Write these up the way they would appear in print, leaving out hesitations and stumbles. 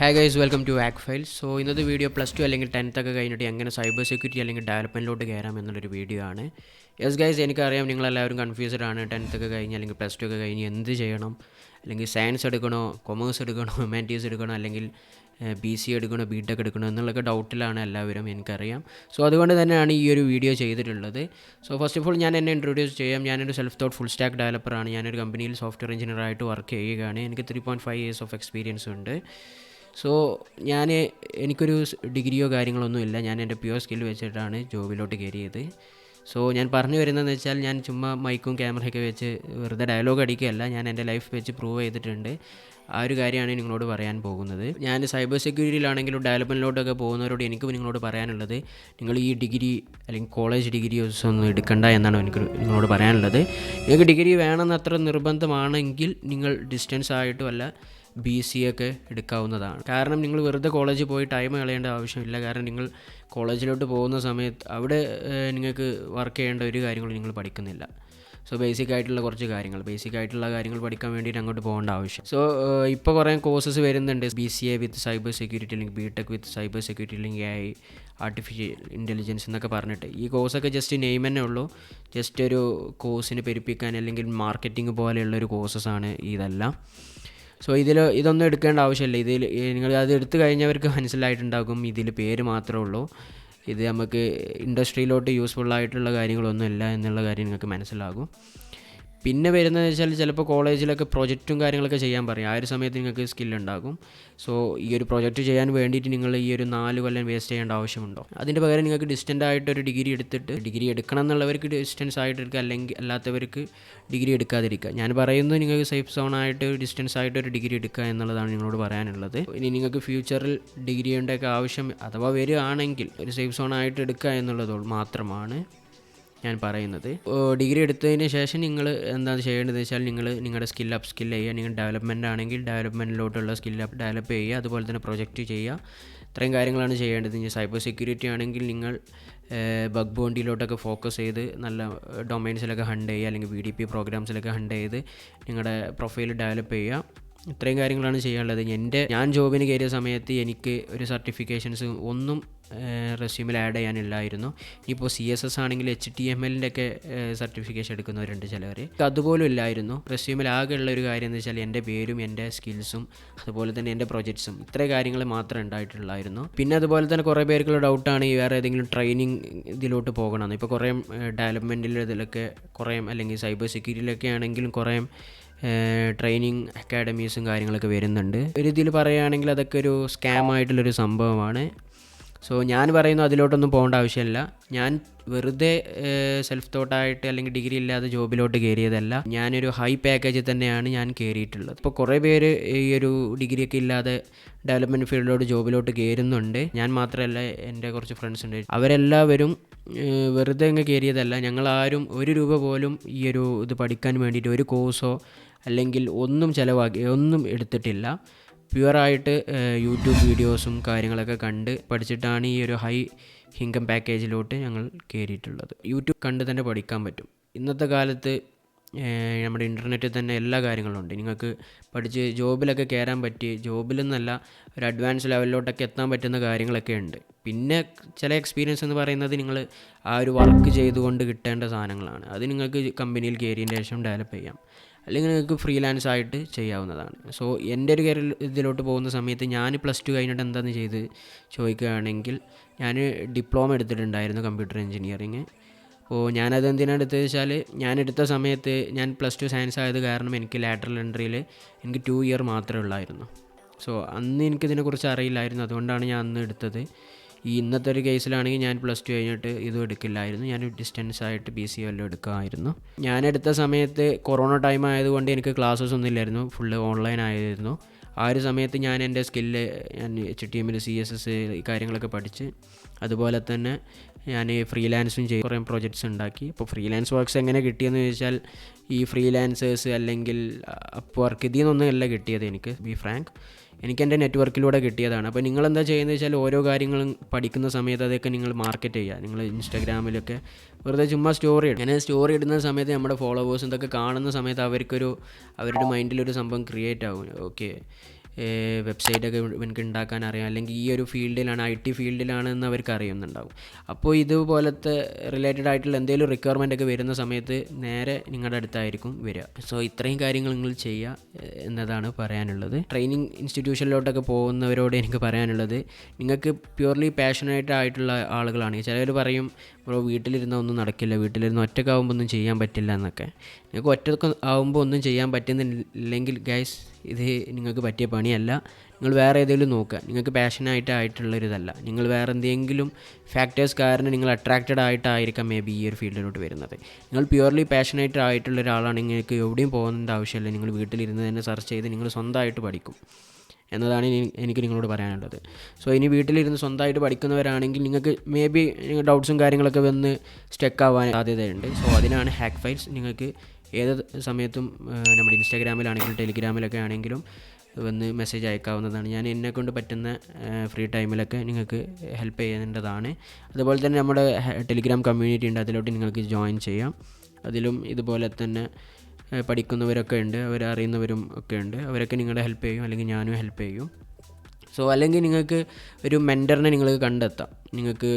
Hi guys, welcome to വാക് ഫൈൽസ്. So ഇന്നത്തെ വീഡിയോ +2 അല്ലെങ്കിൽ 10th ഒക്കെ കഴിഞ്ഞിട്ട് എങ്ങനെ സൈബർ സെക്യൂരിറ്റി അല്ലെങ്കിൽ ഡെവലപ്മെൻറ്റിലോട്ട് കയറാം എന്നുള്ളൊരു വീഡിയോ ആണ്. യെസ് ഗൈസ്, എനിക്കറിയാം നിങ്ങളെല്ലാവരും കൺഫ്യൂസ്ഡ് ആണ്. 10th ഒക്കെ കഴിഞ്ഞ് അല്ലെങ്കിൽ +2 ഒക്കെ കഴിഞ്ഞ് എന്ത് ചെയ്യണം, അല്ലെങ്കിൽ സയൻസ് എടുക്കണോ, കൊമേഴ്സ് എടുക്കണോ, ഹ്യൂമാനിറ്റീസ് എടുക്കണോ, അല്ലെങ്കിൽ BC എടുക്കണോ, BTech എടുക്കണോ എന്നുള്ളൊക്കെ ഡൗട്ടിലാണ് എല്ലാവരും, എനിക്കറിയാം. സോ അതുകൊണ്ട് തന്നെയാണ് ഈ ഒരു വീഡിയോ ചെയ്തിട്ടുള്ളത്. സോ ഫസ്റ്റ് ഓഫ് ഓൾ ഞാൻ എന്നെ ഇൻട്രൊഡ്യൂസ് ചെയ്യാം. ഞാനൊരു സെൽഫ് തോട്ട് ഫുൾ സ്റ്റാക്ക് ഡെവലപ്പറാണ്. ഞാനൊരു കമ്പനിയിൽ സോഫ്റ്റ്വെയർ എഞ്ചിനീയറായിട്ട് വർക്ക് ചെയ്യുകയാണ്. എനിക്ക് 3.5 years ഓഫ് എക്സ്പീരിയൻസ് ഉണ്ട്. സോ എനിക്കൊരു ഡിഗ്രിയോ കാര്യങ്ങളൊന്നുമില്ല. ഞാൻ എൻ്റെ പ്യുവർ സ്കിൽ വെച്ചിട്ടാണ് ജോബിലോട്ട് കയറിയത്. സോ ഞാൻ പറഞ്ഞു വരുന്നതെന്ന് വെച്ചാൽ, ഞാൻ ചുമ്മാ മൈക്കും ക്യാമറയൊക്കെ വെച്ച് വെറുതെ ഡയലോഗ് അടിക്കുകയല്ല, ഞാൻ എൻ്റെ ലൈഫ് വെച്ച് പ്രൂവ് ചെയ്തിട്ടുണ്ട്. ആ ഒരു കാര്യമാണ് നിങ്ങളോട് പറയാൻ പോകുന്നത്. ഞാൻ സൈബർ സെക്യൂരിറ്റിയിലാണെങ്കിലും ഡെവലപ്മെൻറ്റിലോട്ടൊക്കെ പോകുന്നവരോട് എനിക്ക് നിങ്ങളോട് പറയാനുള്ളത്, നിങ്ങൾ ഈ ഡിഗ്രി അല്ലെങ്കിൽ കോളേജ് ഡിഗ്രീസ് ഒന്നും എടുക്കണ്ട എന്നാണ് എനിക്ക് നിങ്ങളോട് പറയാനുള്ളത്. നിങ്ങൾക്ക് ഡിഗ്രി വേണമെന്ന് അത്ര നിർബന്ധമാണെങ്കിൽ നിങ്ങൾ ഡിസ്റ്റൻസ് ആയിട്ടും അല്ല BC ഒക്കെ എടുക്കാവുന്നതാണ്. കാരണം നിങ്ങൾ വെറുതെ കോളേജിൽ പോയി ടൈം കളയേണ്ട ആവശ്യമില്ല. കാരണം നിങ്ങൾ കോളേജിലോട്ട് പോകുന്ന സമയത്ത് അവിടെ നിങ്ങൾക്ക് വർക്ക് ചെയ്യേണ്ട ഒരു കാര്യങ്ങളും നിങ്ങൾ പഠിക്കുന്നില്ല. സോ ബേസിക് ആയിട്ടുള്ള കുറച്ച് കാര്യങ്ങൾ പഠിക്കാൻ വേണ്ടിയിട്ട് അങ്ങോട്ട് പോകേണ്ട ആവശ്യം. സോ ഇപ്പോൾ കുറേ കോഴ്സസ് വരുന്നുണ്ട്. BCA വിത്ത് സൈബർ സെക്യൂരിറ്റി, അല്ലെങ്കിൽ BTech വിത്ത് സൈബർ സെക്യൂരിറ്റി, അല്ലെങ്കിൽ AI ആർട്ടിഫിഷ്യൽ ഇൻ്റലിജൻസ് എന്നൊക്കെ പറഞ്ഞിട്ട്. ഈ കോഴ്സൊക്കെ ജസ്റ്റ് നെയിം തന്നെ ഉള്ളൂ. ജസ്റ്റ് ഒരു കോഴ്സിന് പെരുപ്പിക്കാൻ അല്ലെങ്കിൽ മാർക്കറ്റിംഗ് പോലെയുള്ളൊരു കോഴ്സസാണ് ഇതെല്ലാം. സോ ഇതൊന്നും എടുക്കേണ്ട ആവശ്യമില്ല. നിങ്ങൾ അത് എടുത്തു കഴിഞ്ഞവർക്ക് മനസ്സിലായിട്ടുണ്ടാകും ഇതിൽ പേര് മാത്രമേ ഉള്ളൂ. ഇത് നമുക്ക് ഇൻഡസ്ട്രിയിലോട്ട് യൂസ്ഫുള്ളായിട്ടുള്ള കാര്യങ്ങളൊന്നുമില്ല എന്നുള്ള കാര്യം നിങ്ങൾക്ക് മനസ്സിലാകും. പിന്നെ വരുന്നതെന്ന് വെച്ചാൽ, ചിലപ്പോൾ കോളേജിലൊക്കെ പ്രൊജക്റ്റും കാര്യങ്ങളൊക്കെ ചെയ്യാൻ പറയും. ആ ഒരു സമയത്ത് നിങ്ങൾക്ക് സ്കില്ലുണ്ടാകും. സോ ഈ ഒരു പ്രൊജക്റ്റ് ചെയ്യാൻ വേണ്ടിയിട്ട് നിങ്ങൾ ഈ ഒരു 4 കൊല്ലം വേസ്റ്റ് ചെയ്യേണ്ട ആവശ്യമുണ്ടോ? അതിൻ്റെ പകരം നിങ്ങൾക്ക് ഡിസ്റ്റൻ്റ് ആയിട്ടൊരു ഡിഗ്രി എടുത്തിട്ട്, ഡിഗ്രി എടുക്കണം എന്നുള്ളവർക്ക് ഡിസ്റ്റൻസ് ആയിട്ട് എടുക്കുക, അല്ലെങ്കിൽ അല്ലാത്തവർക്ക് ഡിഗ്രി എടുക്കാതിരിക്കുക. ഞാൻ പറയുന്നത് നിങ്ങൾക്ക് സേഫ് സോണായിട്ട് ഡിസ്റ്റൻസ് ആയിട്ടൊരു ഡിഗ്രി എടുക്കുക എന്നുള്ളതാണ് നിങ്ങളോട് പറയാനുള്ളത്. ഇനി നിങ്ങൾക്ക് ഫ്യൂച്ചറിൽ ഡിഗ്രിയുടെയൊക്കെ ആവശ്യം അഥവാ വരികയാണെങ്കിൽ ഒരു സേഫ് സോണായിട്ട് എടുക്കുക എന്നുള്ളത് മാത്രമാണ് ഞാൻ പറയുന്നത്. ഡിഗ്രി എടുത്തതിന് ശേഷം നിങ്ങൾ എന്താണ് ചെയ്യേണ്ടതെന്ന് വെച്ചാൽ, നിങ്ങളുടെ സ്കിൽ ചെയ്യുക. നിങ്ങൾ ഡെവലപ്മെൻ്റ് ആണെങ്കിൽ ഡെവലപ്മെൻറ്റിലോട്ടുള്ള ഡെവലപ്പ് ചെയ്യുക. അതുപോലെ തന്നെ പ്രൊജക്റ്റ് ചെയ്യുക. ഇത്രയും കാര്യങ്ങളാണ് ചെയ്യേണ്ടത്. ഇനി സൈബർ സെക്യൂരിറ്റി ആണെങ്കിൽ നിങ്ങൾ ബഗ് ബൗണ്ടിയിലോട്ടൊക്കെ ഫോക്കസ് ചെയ്ത് നല്ല ഡൊമൈൻസിലൊക്കെ ഹണ്ട് ചെയ്യുക, അല്ലെങ്കിൽ VDP പ്രോഗ്രാംസിലൊക്കെ ഹണ്ട് ചെയ്ത് നിങ്ങളുടെ പ്രൊഫൈൽ ഡെവലപ്പ് ചെയ്യുക. ഇത്രയും കാര്യങ്ങളാണ് ചെയ്യാനുള്ളത്. ഞാൻ ജോബിന് കയറിയ സമയത്ത് എനിക്ക് ഒരു സർട്ടിഫിക്കേഷൻസ് ഒന്നും റെസ്യൂമിൽ ആഡ് ചെയ്യാനില്ലായിരുന്നു. ഇപ്പോൾ CSS ആണെങ്കിൽ HTML ഒക്കെ സർട്ടിഫിക്കേഷൻ എടുക്കുന്നവരുണ്ട് ചിലവർ. അതുപോലും ഇല്ലായിരുന്നു. റെസ്യൂമിൽ ആകെയുള്ള ഒരു കാര്യം എന്ന് വെച്ചാൽ എൻ്റെ പേരും എൻ്റെ സ്കിൽസും അതുപോലെ തന്നെ എൻ്റെ പ്രൊജക്ട്സും, ഇത്രയും കാര്യങ്ങൾ മാത്രമേ ഉണ്ടായിട്ടുള്ളായിരുന്നു. പിന്നെ അതുപോലെ തന്നെ കുറേ പേർക്കുള്ള ഡൗട്ടാണ് ഈ വേറെ ഏതെങ്കിലും ട്രെയിനിങ് ഇതിലോട്ട് പോകണമെന്ന്. ഇപ്പോൾ കുറേ ഡെവലപ്മെൻറ്റിൽ ഇതിലൊക്കെ കുറേ, അല്ലെങ്കിൽ സൈബർ സെക്യൂരിറ്റിയിലൊക്കെ ആണെങ്കിലും കുറേ ട്രെയിനിങ് അക്കാഡമീസും കാര്യങ്ങളൊക്കെ വരുന്നുണ്ട്. ഒരു ഇതിൽ പറയുകയാണെങ്കിൽ അതൊക്കെ ഒരു സ്കാം ആയിട്ടുള്ളൊരു സംഭവമാണ്. സോ ഞാൻ പറയുന്നു അതിലോട്ടൊന്നും പോകേണ്ട ആവശ്യമില്ല. ഞാൻ വെറുതെ സെൽഫ് തോട്ടായിട്ട് അല്ലെങ്കിൽ ഡിഗ്രി ഇല്ലാതെ ജോബിലോട്ട് കയറിയതല്ല. ഞാനൊരു ഹൈ പാക്കേജിൽ തന്നെയാണ് ഞാൻ കയറിയിട്ടുള്ളത്. ഇപ്പോൾ കുറേ പേര് ഈ ഒരു ഡിഗ്രിയൊക്കെ ഇല്ലാതെ ഡെവലപ്മെൻറ്റ് ഫീൽഡിലോട്ട് ജോബിലോട്ട് കയറുന്നുണ്ട്. ഞാൻ മാത്രമല്ല, എൻ്റെ കുറച്ച് ഫ്രണ്ട്സ് ഉണ്ട്. അവരെല്ലാവരും വെറുതെ അങ്ങ് കയറിയതല്ല. ഞങ്ങളാരും ₹1 പോലും ഈ ഒരു ഇത് പഠിക്കാൻ വേണ്ടിയിട്ട് ഒരു കോഴ്സോ അല്ലെങ്കിൽ ഒന്നും എടുത്തിട്ടില്ല. പ്യുവറായിട്ട് യൂട്യൂബ് വീഡിയോസും കാര്യങ്ങളൊക്കെ കണ്ട് പഠിച്ചിട്ടാണ് ഈ ഒരു ഹൈ ഇൻകം പാക്കേജിലോട്ട് ഞങ്ങൾ കയറിയിട്ടുള്ളത്. യൂട്യൂബ് കണ്ട് തന്നെ പഠിക്കാൻ പറ്റും. ഇന്നത്തെ കാലത്ത് നമ്മുടെ ഇൻ്റർനെറ്റിൽ തന്നെ എല്ലാ കാര്യങ്ങളും ഉണ്ട്. നിങ്ങൾക്ക് പഠിച്ച് ജോബിലൊക്കെ കയറാൻ ജോബിലെന്നല്ല, ഒരു അഡ്വാൻസ് ലെവലിലോട്ടൊക്കെ എത്താൻ പറ്റുന്ന കാര്യങ്ങളൊക്കെ ഉണ്ട്. പിന്നെ ചില എക്സ്പീരിയൻസ് എന്ന് പറയുന്നത് നിങ്ങൾ ആ ഒരു വർക്ക് ചെയ്തുകൊണ്ട് കിട്ടേണ്ട സാധനങ്ങളാണ്. അത് നിങ്ങൾക്ക് കമ്പനിയിൽ കയറിയതിന് ശേഷം ഡെവലപ്പ് ചെയ്യാം, അല്ലെങ്കിൽ നിങ്ങൾക്ക് ഫ്രീലാൻസ് ആയിട്ട് ചെയ്യാവുന്നതാണ്. സോ എൻ്റെ ഒരു ഇതിലോട്ട് പോകുന്ന സമയത്ത് ഞാൻ +2 കഴിഞ്ഞിട്ട് എന്താണെന്ന് ചോദിക്കുകയാണെങ്കിൽ, ഞാൻ ഡിപ്ലോമ എടുത്തിട്ടുണ്ടായിരുന്നു കമ്പ്യൂട്ടർ എഞ്ചിനീയറിങ്. അപ്പോൾ ഞാനത് എന്തിനാണ് എടുത്തത് വെച്ചാൽ, ഞാൻ എടുത്ത സമയത്ത് ഞാൻ +2 സയൻസ് ആയത് കാരണം എനിക്ക് ലാറ്ററൽ എൻട്രിയിൽ എനിക്ക് 2 ഇയർ മാത്രമേ ഉള്ളായിരുന്നു. സോ അന്ന് എനിക്കിതിനെക്കുറിച്ച് അറിയില്ലായിരുന്നു. അതുകൊണ്ടാണ് ഞാൻ അന്ന് എടുത്തത്. ഇന്നത്തെ ഒരു കേസിലാണെങ്കിൽ ഞാൻ +2 കഴിഞ്ഞിട്ട് ഇതും എടുക്കില്ലായിരുന്നു. ഞാൻ ഡിസ്റ്റൻസ് ആയിട്ട് BC വല്ലതും എടുക്കുമായിരുന്നു. ഞാനെടുത്ത സമയത്ത് കൊറോണ ടൈം ആയതുകൊണ്ട് എനിക്ക് ക്ലാസ്സസ് ഒന്നും ഇല്ലായിരുന്നു. ഫുള്ള് ഓൺലൈൻ ആയിരുന്നു. ആ ഒരു സമയത്ത് ഞാൻ എൻ്റെ സ്കില്ല്, ഞാൻ HTML, CSS ഈ കാര്യങ്ങളൊക്കെ പഠിച്ച്, അതുപോലെ തന്നെ ഞാൻ ഫ്രീലാൻസും ചെയ്ത് കുറേ പ്രൊജക്ട്സ് ഉണ്ടാക്കി. ഇപ്പോൾ ഫ്രീലാൻസ് വർക്ക്സ് എങ്ങനെ കിട്ടിയെന്ന് ചോദിച്ചാൽ, ഈ ഫ്രീലാൻസേഴ്സ് അല്ലെങ്കിൽ അപ്വർക്ക് ഇതിൽ നിന്നൊന്നുമല്ല കിട്ടിയത്. എനിക്ക് എനിക്ക് എൻ്റെ നെറ്റ്വർക്കിലൂടെ കിട്ടിയതാണ്. അപ്പോൾ നിങ്ങളെന്താ ചെയ്യുന്നത് വെച്ചാൽ, ഓരോ കാര്യങ്ങളും പഠിക്കുന്ന സമയത്ത് അതൊക്കെ നിങ്ങൾ മാർക്കറ്റ് ചെയ്യുക. നിങ്ങൾ ഇൻസ്റ്റാഗ്രാമിലൊക്കെ വെറുതെ ചുമ്മാ സ്റ്റോറി ഇടുന്ന സമയത്ത് നമ്മുടെ ഫോളോവേഴ്സ് ഇതൊക്കെ കാണുന്ന സമയത്ത് അവരുടെ മൈൻഡിലൊരു സംഭവം ക്രിയേറ്റ് ആകും. ഓക്കെ, വെബ്സൈറ്റൊക്കെ എനിക്ക് ഉണ്ടാക്കാൻ അറിയാം, അല്ലെങ്കിൽ ഈ ഒരു ഫീൽഡിലാണ് IT ഫീൽഡിലാണെന്ന് അവർക്ക് അറിയുന്നുണ്ടാവും. അപ്പോൾ ഇതുപോലത്തെ റിലേറ്റഡ് ആയിട്ടുള്ള എന്തെങ്കിലും റിക്വയർമെൻ്റ് ഒക്കെ വരുന്ന സമയത്ത് നേരെ നിങ്ങളുടെ അടുത്തായിരിക്കും വരിക. സോ ഇത്രയും കാര്യങ്ങൾ നിങ്ങൾ ചെയ്യുക എന്നതാണ് പറയാനുള്ളത്. ട്രെയിനിങ് ഇൻസ്റ്റിറ്റ്യൂഷനിലോട്ടൊക്കെ പോകുന്നവരോട് എനിക്ക് പറയാനുള്ളത്, നിങ്ങൾക്ക് പ്യൂർലി പാഷനേറ്റ് ആയിട്ടുള്ള ആളുകളാണ്. ചിലർ പറയും ബ്രോ വീട്ടിലിരുന്ന ഒന്നും നടക്കില്ല, വീട്ടിലിരുന്ന് ഒറ്റക്കാവുമ്പോൾ ഒന്നും ചെയ്യാൻ പറ്റില്ല എന്നൊക്കെ. നിങ്ങൾക്ക് ഒറ്റക്ക് ആവുമ്പോൾ ഒന്നും ചെയ്യാൻ പറ്റുന്നില്ലെങ്കിൽ ഗൈസ്, ഇത് നിങ്ങൾക്ക് പറ്റിയ പണിയല്ല. നിങ്ങൾ വേറെ ഏതെങ്കിലും നോക്കുക. നിങ്ങൾക്ക് പാഷനായിട്ടായിട്ടുള്ളൊരിതല്ല, നിങ്ങൾ വേറെ എന്തെങ്കിലും ഫാക്ടേഴ്സ് കാരണം നിങ്ങൾ അട്രാക്റ്റഡ് ആയിട്ടായിരിക്കാം മേ ബി ഈ ഒരു ഫീൽഡിലോട്ട് വരുന്നത്. നിങ്ങൾ പ്യൂർലി പാഷനേറ്റ് ആയിട്ടുള്ള ഒരാളാണെങ്കിൽ നിങ്ങൾക്ക് എവിടെയും പോകുന്നതിൻ്റെ ആവശ്യമില്ല. നിങ്ങൾ വീട്ടിലിരുന്ന് തന്നെ സെർച്ച് ചെയ്ത് നിങ്ങൾ സ്വന്തമായിട്ട് പഠിക്കും എന്നതാണ് എനിക്ക് നിങ്ങളോട് പറയാനുള്ളത്. സോ ഇനി വീട്ടിലിരുന്ന് സ്വന്തമായിട്ട് പഠിക്കുന്നവരാണെങ്കിൽ നിങ്ങൾക്ക് മേ ബി ഡൗട്ട്സും കാര്യങ്ങളൊക്കെ വന്ന് സ്റ്റക്ക് ആവാൻ സാധ്യതയുണ്ട്. സോ അതിനാണ് ഹാക്ക് ഫയൽസ്. നിങ്ങൾക്ക് ഏത് സമയത്തും നമ്മുടെ ഇൻസ്റ്റാഗ്രാമിലാണെങ്കിലും ടെലിഗ്രാമിലൊക്കെ ആണെങ്കിലും വന്ന് മെസ്സേജ് അയക്കാവുന്നതാണ്. ഞാൻ എന്നെക്കൊണ്ട് പറ്റുന്ന ഫ്രീ ടൈമിലൊക്കെ നിങ്ങൾക്ക് ഹെൽപ്പ് ചെയ്യേണ്ടതാണ്. അതുപോലെ തന്നെ നമ്മുടെ ടെലിഗ്രാം കമ്മ്യൂണിറ്റി ഉണ്ട്, അതിലോട്ട് നിങ്ങൾക്ക് ജോയിൻ ചെയ്യാം. അതിലും ഇതുപോലെ തന്നെ പഠിക്കുന്നവരൊക്കെ ഉണ്ട്, അവരറിയുന്നവരും ഒക്കെ ഉണ്ട്. അവരൊക്കെ നിങ്ങളെ ഹെൽപ്പ് ചെയ്യും, അല്ലെങ്കിൽ ഞാനും ഹെൽപ്പ് ചെയ്യും. സോ അല്ലെങ്കിൽ നിങ്ങൾക്ക് ഒരു മെൻറ്ററിനെ നിങ്ങൾക്ക് കണ്ടെത്താം. നിങ്ങൾക്ക്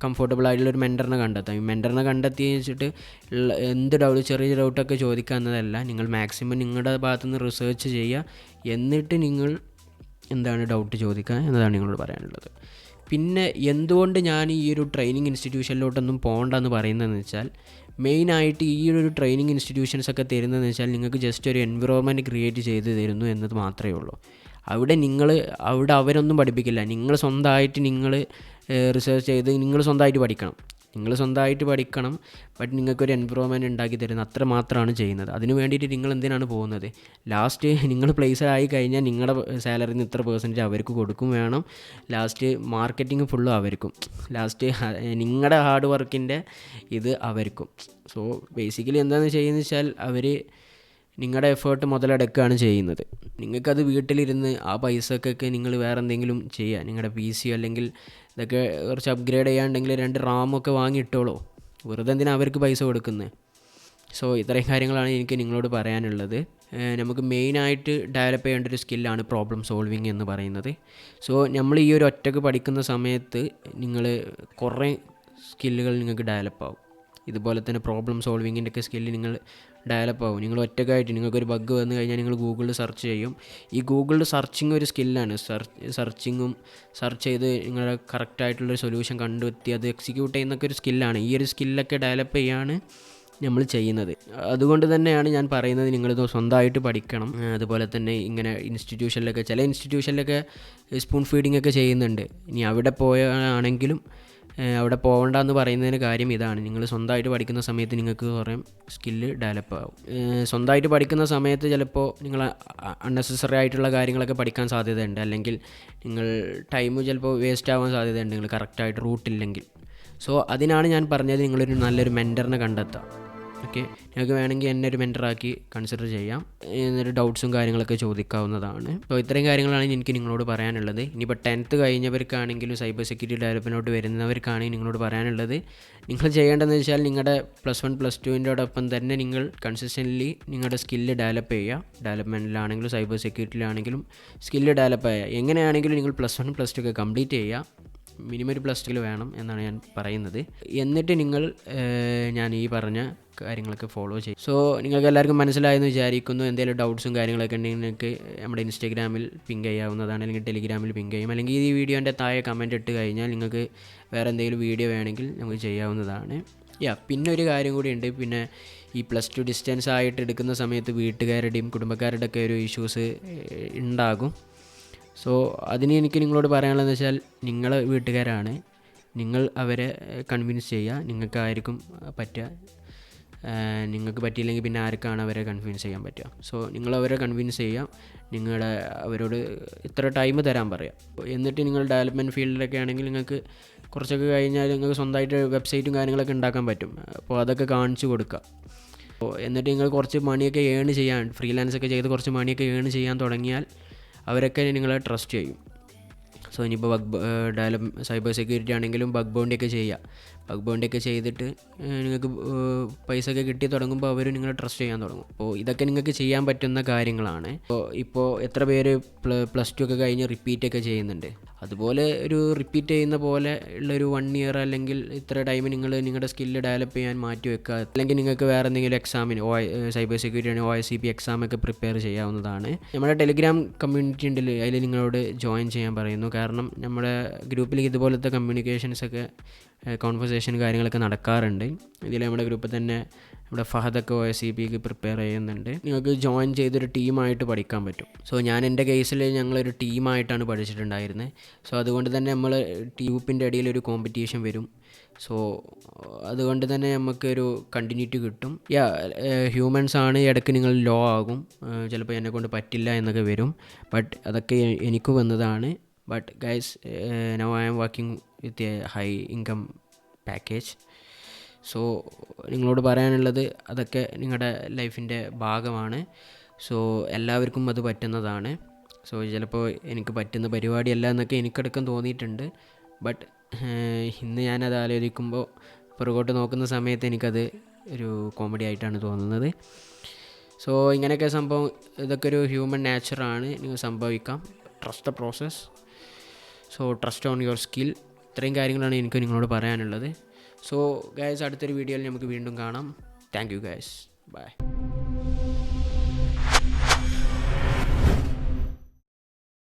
കംഫർട്ടബിൾ ആയിട്ടുള്ളൊരു മെൻറ്ററിനെ കണ്ടെത്താം. ഈ മെൻറ്ററിനെ കണ്ടെത്തി വെച്ചിട്ട് എന്ത് ഡൗട്ട്, ചെറിയ ഡൗട്ടൊക്കെ ചോദിക്കുക എന്നതല്ല, നിങ്ങൾ മാക്സിമം നിങ്ങളുടെ ഭാഗത്തുനിന്ന് റിസർച്ച് ചെയ്യുക. എന്നിട്ട് നിങ്ങൾ എന്താണ് ഡൗട്ട് ചോദിക്കുക എന്നതാണ് നിങ്ങളോട് പറയാനുള്ളത്. പിന്നെ എന്തുകൊണ്ട് ഞാൻ ഈ ഒരു ട്രെയിനിങ് ഇൻസ്റ്റിറ്റ്യൂഷനിലോട്ടൊന്നും പോകണ്ടെന്ന് പറയുന്നതെന്ന് വെച്ചാൽ, മെയിനായിട്ട് ഈ ഒരു ട്രെയിനിങ് ഇൻസ്റ്റിറ്റ്യൂഷൻസൊക്കെ തരുന്നതെന്ന് വെച്ചാൽ നിങ്ങൾക്ക് ജസ്റ്റ് ഒരു എൻവിറോൺമെൻറ്റ് ക്രിയേറ്റ് ചെയ്ത് തരുന്നു എന്നത് മാത്രമേ ഉള്ളൂ. അവിടെ അവരൊന്നും പഠിപ്പിക്കില്ല. നിങ്ങൾ സ്വന്തമായിട്ട് റിസർച്ച് ചെയ്ത് നിങ്ങൾ സ്വന്തമായിട്ട് പഠിക്കണം. ബട്ട് നിങ്ങൾക്കൊരു എൻവിറോൺമെൻറ്റ് ഉണ്ടാക്കി തരുന്നത് അത്ര മാത്രമാണ് ചെയ്യുന്നത്. അതിന് വേണ്ടിയിട്ട് നിങ്ങൾ എന്തിനാണ് പോകുന്നത്? ലാസ്റ്റ് നിങ്ങൾ പ്ലേസ് ആയി കഴിഞ്ഞാൽ നിങ്ങളുടെ സാലറിയിൽ നിന്ന് ഇത്ര % അവർക്ക് കൊടുക്കും വേണം. ലാസ്റ്റ് മാർക്കറ്റിംഗ് ഫുള്ളും അവർക്കും. ലാസ്റ്റ് നിങ്ങളുടെ ഹാർഡ് വർക്കിൻ്റെ ഇത് അവർക്കും. സോ ബേസിക്കലി എന്താണെന്ന് ചെയ്യുന്നത് വെച്ചാൽ, അവർ നിങ്ങളുടെ എഫേർട്ട് മുതലെടുക്കുകയാണ് ചെയ്യുന്നത്. നിങ്ങൾക്കത് വീട്ടിലിരുന്ന് ആ പൈസക്കൊക്കെ നിങ്ങൾ വേറെ എന്തെങ്കിലും ചെയ്യുക. നിങ്ങളുടെ PC അല്ലെങ്കിൽ ഇതൊക്കെ കുറച്ച് അപ്ഗ്രേഡ് ചെയ്യാണ്ടെങ്കിൽ 2 റാമൊക്കെ വാങ്ങിയിട്ടോളൂ. വെറുതെ എന്തിനാണ് അവർക്ക് പൈസ കൊടുക്കുന്നത്? സോ ഇത്രയും കാര്യങ്ങളാണ് എനിക്ക് നിങ്ങളോട് പറയാനുള്ളത്. നമുക്ക് മെയിനായിട്ട് ഡെവലപ്പ് ചെയ്യേണ്ട ഒരു സ്കില്ലാണ് പ്രോബ്ലം സോൾവിങ് എന്ന് പറയുന്നത്. സോ നമ്മൾ ഈ ഒരു ഒറ്റക്ക് പഠിക്കുന്ന സമയത്ത് നിങ്ങൾ കുറേ സ്കില്ലുകൾ നിങ്ങൾക്ക് ഡെവലപ്പാകും. ഇതുപോലെ തന്നെ പ്രോബ്ലം സോൾവിങ്ങിൻ്റെ ഒക്കെ സ്കില്ല് നിങ്ങൾ ഡെവലപ്പാകും. നിങ്ങൾ ഒറ്റക്കായിട്ട് നിങ്ങൾക്കൊരു ബഗ് വന്നു കഴിഞ്ഞാൽ നിങ്ങൾ ഗൂഗിളിൽ സെർച്ച് ചെയ്യും. ഈ ഗൂഗിളിൽ സെർച്ചിങ് ഒരു സ്കില്ലാണ്. സെർച്ച് ചെയ്ത് നിങ്ങളുടെ കറക്റ്റായിട്ടുള്ളൊരു സൊല്യൂഷൻ കണ്ടെത്തി അത് എക്സിക്യൂട്ട് ചെയ്യുന്നൊക്കെ ഒരു സ്കില്ലാണ്. ഈ ഒരു സ്കില്ലൊക്കെ ഡെവലപ്പ് ചെയ്യാണ് നമ്മൾ ചെയ്യുന്നത്. അതുകൊണ്ട് തന്നെയാണ് ഞാൻ പറയുന്നത്, നിങ്ങളിത് സ്വന്തമായിട്ട് പഠിക്കണം. അതുപോലെ തന്നെ ഇങ്ങനെ ചില ഇൻസ്റ്റിറ്റ്യൂഷനിലൊക്കെ സ്പൂൺ ഫീഡിംഗ് ഒക്കെ ചെയ്യുന്നുണ്ട്. ഇനി അവിടെ പോയാണെങ്കിലും അവിടെ പോകണ്ടെന്ന് പറയുന്നതിന് കാര്യം ഇതാണ്. നിങ്ങൾ സ്വന്തമായിട്ട് പഠിക്കുന്ന സമയത്ത് നിങ്ങൾക്ക് കുറേ സ്കില്ല് ഡെവലപ്പ് ആവും. സ്വന്തമായിട്ട് പഠിക്കുന്ന സമയത്ത് ചിലപ്പോൾ നിങ്ങൾ അൺനെസസറി ആയിട്ടുള്ള കാര്യങ്ങളൊക്കെ പഠിക്കാൻ സാധ്യതയുണ്ട്, അല്ലെങ്കിൽ നിങ്ങൾ ടൈം ചിലപ്പോൾ വേസ്റ്റ് ആവാൻ സാധ്യതയുണ്ട് നിങ്ങൾ കറക്റ്റായിട്ട് റൂട്ടില്ലെങ്കിൽ. സോ അതിനാണ് ഞാൻ പറഞ്ഞത്, നിങ്ങളൊരു നല്ലൊരു മെൻറ്ററിനെ കണ്ടെത്താം. ഓക്കെ, നിങ്ങൾക്ക് വേണമെങ്കിൽ എന്നെ ഒരു മെൻറ്ററാക്കി കൺസിഡർ ചെയ്യാം. എന്നിട്ട് ഡൗട്ട്സും കാര്യങ്ങളൊക്കെ ചോദിക്കാവുന്നതാണ്. സോ ഇത്രയും കാര്യങ്ങളാണ് എനിക്ക് നിങ്ങളോട് പറയാനുള്ളത്. ഇനിയിപ്പോൾ 10th കഴിഞ്ഞവർക്കാണെങ്കിലും സൈബർ സെക്യൂരിറ്റി ഡെവലപ്മെൻറ്റിലോട്ട് വരുന്നവർക്കാണെങ്കിൽ നിങ്ങളോട് പറയാനുള്ളത്, നിങ്ങൾ ചെയ്യേണ്ടതെന്ന് വെച്ചാൽ നിങ്ങളുടെ +1 +2 തന്നെ നിങ്ങൾ കൺസിസ്റ്റൻ്റ്ലി നിങ്ങളുടെ സ്കില്ല് ഡെവലപ്പ് ചെയ്യുക. ഡെവലപ്മെൻറ്റിലാണെങ്കിലും സൈബർ സെക്യൂരിറ്റിയിലാണെങ്കിലും സ്കില്ല് ഡെവലപ്പ് ചെയ്യുക. എങ്ങനെയാണെങ്കിലും നിങ്ങൾ +1 +2 ഒക്കെ കംപ്ലീറ്റ് ചെയ്യുക. മിനിമം ഒരു +2 വേണം എന്നാണ് ഞാൻ പറയുന്നത്. എന്നിട്ട് നിങ്ങൾ ഞാൻ ഈ പറഞ്ഞ കാര്യങ്ങളൊക്കെ ഫോളോ ചെയ്യും. സോ നിങ്ങൾക്ക് എല്ലാവർക്കും മനസ്സിലായെന്ന് വിചാരിക്കുന്നു. എന്തെങ്കിലും ഡൗട്ട്സും കാര്യങ്ങളൊക്കെ ഉണ്ടെങ്കിൽ നിങ്ങൾക്ക് നമ്മുടെ ഇൻസ്റ്റാഗ്രാമിൽ പിങ് ചെയ്യാവുന്നതാണ്, അല്ലെങ്കിൽ ടെലിഗ്രാമിൽ പിങ് ചെയ്യും, അല്ലെങ്കിൽ ഈ വീഡിയോൻ്റെ താഴെ കമൻറ്റ് ഇട്ട് കഴിഞ്ഞാൽ നിങ്ങൾക്ക് വേറെ എന്തെങ്കിലും വീഡിയോ വേണമെങ്കിൽ നമുക്ക് ചെയ്യാവുന്നതാണ്. പിന്നെ ഒരു കാര്യം കൂടി ഉണ്ട്. പിന്നെ ഈ +2 ഡിസ്റ്റൻസ് ആയിട്ട് എടുക്കുന്ന സമയത്ത് വീട്ടുകാരുടെയും കുടുംബക്കാരുടെ ഒക്കെ ഒരു ഇഷ്യൂസ് ഉണ്ടാകും. സോ അതിന് എനിക്ക് നിങ്ങളോട് പറയാനുള്ളതെന്ന് വെച്ചാൽ, നിങ്ങളെ വീട്ടുകാരാണ്, നിങ്ങൾ അവരെ കൺവിൻസ് ചെയ്യുക. നിങ്ങൾക്കായിരിക്കും പറ്റുക. നിങ്ങൾക്ക് പറ്റിയില്ലെങ്കിൽ പിന്നെ ആർക്കാണ് അവരെ കൺവിൻസ് ചെയ്യാൻ പറ്റുക? സോ നിങ്ങൾ അവരെ കൺവിൻസ് ചെയ്യുക. അവരോട് ഇത്ര ടൈം തരാൻ പറയാം. എന്നിട്ട് നിങ്ങൾ ഡെവലപ്മെൻറ്റ് ഫീൽഡിലൊക്കെ ആണെങ്കിൽ നിങ്ങൾക്ക് കുറച്ചൊക്കെ കഴിഞ്ഞാൽ നിങ്ങൾക്ക് സ്വന്തമായിട്ട് വെബ്സൈറ്റും കാര്യങ്ങളൊക്കെ ഉണ്ടാക്കാൻ പറ്റും. അപ്പോൾ അതൊക്കെ കാണിച്ചു കൊടുക്കുക. എന്നിട്ട് നിങ്ങൾ കുറച്ച് മണിയൊക്കെ ഏൺ ചെയ്യാൻ, ഫ്രീലാൻസൊക്കെ ചെയ്ത് കുറച്ച് മണിയൊക്കെ ഏൺ ചെയ്യാൻ തുടങ്ങിയാൽ അവരൊക്കെ നിങ്ങളെ ട്രസ്റ്റ് ചെയ്യും. സോ ഇനിയിപ്പോൾ സൈബർ സെക്യൂരിറ്റി ആണെങ്കിലും ബഗ് ബൗണ്ടിയൊക്കെ ചെയ്യുക. ബഗ് ബൗണ്ടിയൊക്കെ ചെയ്തിട്ട് നിങ്ങൾക്ക് പൈസ ഒക്കെ കിട്ടി തുടങ്ങുമ്പോൾ അവർ നിങ്ങളെ ട്രസ്റ്റ് ചെയ്യാൻ തുടങ്ങും. അപ്പോൾ ഇതൊക്കെ നിങ്ങൾക്ക് ചെയ്യാൻ പറ്റുന്ന കാര്യങ്ങളാണ്. ഇപ്പോൾ എത്ര പേര് പ്ലസ് ടു ഒക്കെ കഴിഞ്ഞ് റിപ്പീറ്റൊക്കെ ചെയ്യുന്നുണ്ട്. അതുപോലെ ഒരു റിപ്പീറ്റ് ചെയ്യുന്ന പോലെ ഉള്ളൊരു 1 ഇയർ അല്ലെങ്കിൽ ഇത്ര ടൈം നിങ്ങൾ നിങ്ങളുടെ സ്കില്ല് ഡെവലപ്പ് ചെയ്യാൻ മാറ്റി വെക്കുക. അല്ലെങ്കിൽ നിങ്ങൾക്ക് വേറെ എന്തെങ്കിലും എക്സാമിന് സൈബർ സെക്യൂരിറ്റി OSCP എക്സാമൊക്കെ പ്രിപ്പയർ ചെയ്യാവുന്നതാണ്. നമ്മുടെ ടെലിഗ്രാം കമ്മ്യൂണിറ്റി ഉണ്ടല്ലോ, അതിൽ നിങ്ങളോട് ജോയിൻ ചെയ്യാൻ പറയുന്നു. കാരണം നമ്മുടെ ഗ്രൂപ്പിൽ ഇതുപോലത്തെ കമ്മ്യൂണിക്കേഷൻസൊക്കെ കോൺവെർസേഷൻ കാര്യങ്ങളൊക്കെ നടക്കാറുണ്ട്. ഇതിൽ നമ്മുടെ ഗ്രൂപ്പിൽ തന്നെ നമ്മുടെ ഫഹദൊക്കെ OSCPക്ക് പ്രിപ്പയർ ചെയ്യുന്നുണ്ട്. നിങ്ങൾക്ക് ജോയിൻ ചെയ്തൊരു ടീമായിട്ട് പഠിക്കാൻ പറ്റും. സോ ഞാൻ എൻ്റെ കേസിൽ ഞങ്ങളൊരു ടീമായിട്ടാണ് പഠിച്ചിട്ടുണ്ടായിരുന്നത്. സോ അതുകൊണ്ട് തന്നെ നമ്മൾ ഗ്രൂപ്പിൻ്റെ ഇടയിൽ ഒരു കോമ്പറ്റീഷൻ വരും. സോ അതുകൊണ്ട് തന്നെ നമുക്കൊരു കണ്ടിന്യൂറ്റി കിട്ടും. ഹ്യൂമൻസ് ആണ്, ഇടയ്ക്ക് നിങ്ങൾ ലോ ആകും, ചിലപ്പോൾ എന്നെക്കൊണ്ട് പറ്റില്ല എന്നൊക്കെ വരും. ബട്ട് അതൊക്കെ എനിക്ക് വന്നതാണ്. But guys, now I am working with a high income package. So നിങ്ങളോട് പറയാനുള്ളത് അതൊക്കെ നിങ്ങളുടെ ലൈഫിൻ്റെ ഭാഗമാണ്. സോ എല്ലാവർക്കും അത് പറ്റുന്നതാണ്. സോ ചിലപ്പോൾ എനിക്ക് പറ്റുന്ന പരിപാടിയല്ല എന്നൊക്കെ എനിക്കിടക്കം തോന്നിയിട്ടുണ്ട്. ബട്ട് ഇന്ന് ഞാനത് ആലോചിക്കുമ്പോൾ പുറകോട്ട് നോക്കുന്ന സമയത്ത് എനിക്കത് ഒരു കോമഡി ആയിട്ടാണ് തോന്നുന്നത്. സോ ഇങ്ങനെയൊക്കെ സംഭവം, ഇതൊക്കെ ഒരു ഹ്യൂമൻ നേച്ചറാണ്, നിങ്ങൾ സംഭവിക്കാം. Trust the process. So trust on your skill. ഇത്രയും കാര്യങ്ങളാണ് എനിക്ക് നിങ്ങളോട് പറയാനുള്ളത്. സോ ഗൈസ്, അടുത്തൊരു വീഡിയോയിൽ നമുക്ക് വീണ്ടും കാണാം. Thank you guys, by.